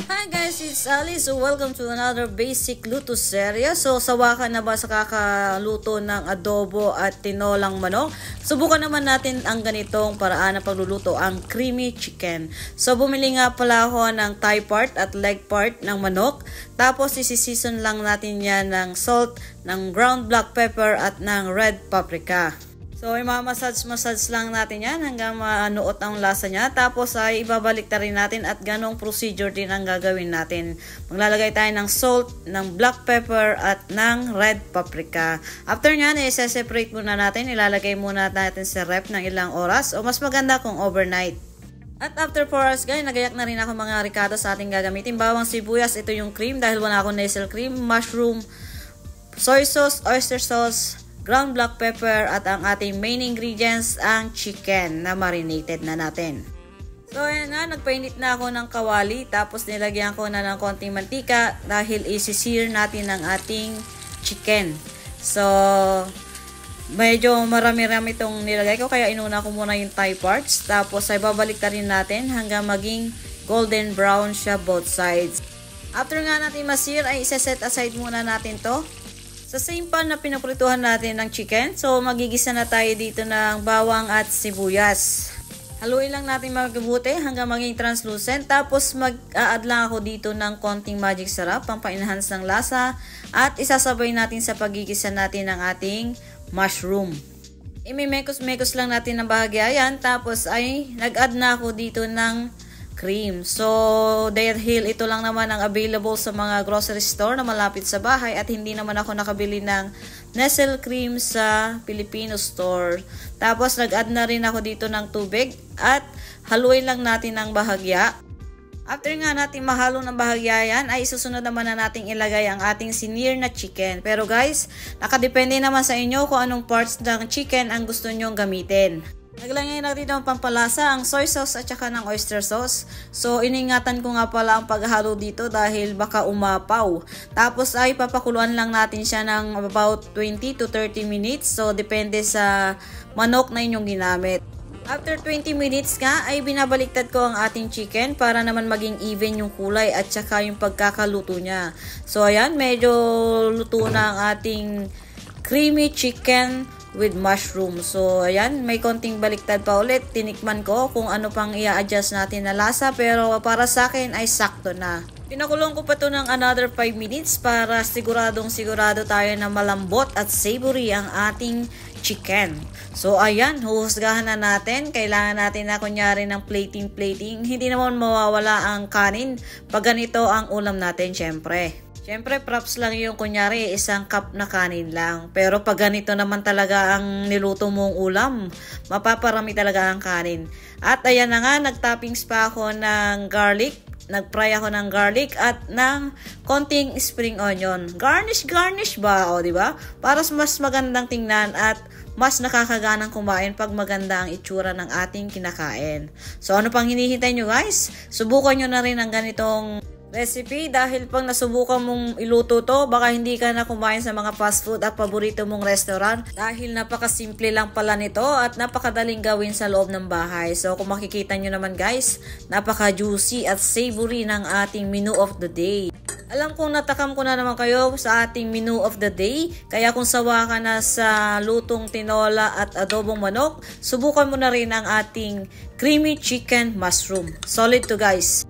Hi guys, it's Ali. So welcome to another basic luto serye. So sawa ka na ba sa kakaluto ng adobo at tinolang manok? Subukan naman natin ang ganitong paraan ng pagluluto, ang creamy chicken. So bumili nga pala ako ng thigh part at leg part ng manok. Tapos isi-season lang natin yan ng salt, ng ground black pepper at ng red paprika. So, imamassage lang natin yan hanggang manuot ang lasa niya. Tapos ay ibabalik na rin natin at ganong procedure din ang gagawin natin. Maglalagay tayo ng salt, ng black pepper at ng red paprika. After nyan, i-separate muna natin. Ilalagay muna natin sa ref ng ilang oras o mas maganda kung overnight. At after 4 hours guys, nagayak na rin ako mga ricado sa ating gagamitin. Bawang sibuyas, ito yung cream dahil wala akong nasal cream, mushroom, soy sauce, oyster sauce, ground black pepper at ang ating main ingredients, ang chicken na marinated na natin. So ayan na, nagpainit na ako ng kawali tapos nilagyan ko na ng konting mantika dahil isi-sear natin ang ating chicken. So medyo marami-rami itong nilagay ko kaya inuna ko muna yung thigh parts tapos ay babalik na rin natin hanggang maging golden brown siya both sides. After nga natin ma-sear ay isa-set aside muna natin to. Sa same pan na pinaprituhan natin ng chicken, so magigisa na tayo dito ng bawang at sibuyas. Haluin lang natin mabuti hanggang maging translucent. Tapos mag-a-add lang ako dito ng konting magic sarap, pampa-enhance ng lasa. At isasabay natin sa pagigisa natin ng ating mushroom. Imimekos-mekos lang natin ng bahagya yan. Tapos ay nag-add na ako dito ng cream. So, dahil ito lang naman ang available sa mga grocery store na malapit sa bahay at hindi naman ako nakabili ng Nestle cream sa Filipino store. Tapos, nag-add na rin ako dito ng tubig at haluin lang natin ng bahagya. After nga natin mahalo ng bahagya yan, ay isusunod naman na natin ilagay ang ating sinear na chicken. Pero guys, nakadepende naman sa inyo kung anong parts ng chicken ang gusto nyong gamitin. Naglagay na dito ng pampalasa, ang soy sauce at saka ng oyster sauce. So, iningatan ko nga pala ang paghalo dito dahil baka umapaw. Tapos ay papakuluan lang natin siya ng about 20 to 30 minutes. So, depende sa manok na inyong ginamit. After 20 minutes nga ay binabaliktad ko ang ating chicken para naman maging even yung kulay at saka yung pagkakaluto niya. So, ayan, medyo luto na ang ating creamy chicken with mushroom. So, ayan, may konting baliktad pa ulit. Tinikman ko kung ano pang i-adjust natin na lasa, pero para sa akin ay sakto na. Pinakulong ko pa to ng another 5 minutes para sigurado tayo na malambot at savory ang ating chicken. So, ayan, huhusgahan na natin. Kailangan natin na kunyari ng plating. Hindi naman mawawala ang kanin pag ganito ang ulam natin, syempre. Siyempre, props lang yung kunyari, isang cup na kanin lang. Pero pag ganito naman talaga ang niluto mong ulam, mapaparami talaga ang kanin. At ayan na nga, nagtoppings pa ako ng garlic. Nagfry ako ng garlic at ng konting spring onion. Garnish ba? O, diba? Para mas magandang tingnan at mas nakakaganang kumain pag maganda ang itsura ng ating kinakain. So, ano pang hinihintay nyo guys? Subukan nyo na rin ang ganitong recipe dahil pag nasubukan mong iluto to, baka hindi ka na kumain sa mga fast food at paborito mong restaurant dahil napakasimple lang pala nito at napakadaling gawin sa loob ng bahay. So kung makikita nyo naman guys, napaka-juicy at savory ng ating menu of the day. Alam kong natakam ko na naman kayo sa ating menu of the day, kaya kung sawa ka na sa lutong tinola at adobong manok, subukan mo na rin ang ating creamy chicken mushroom. Solid to guys!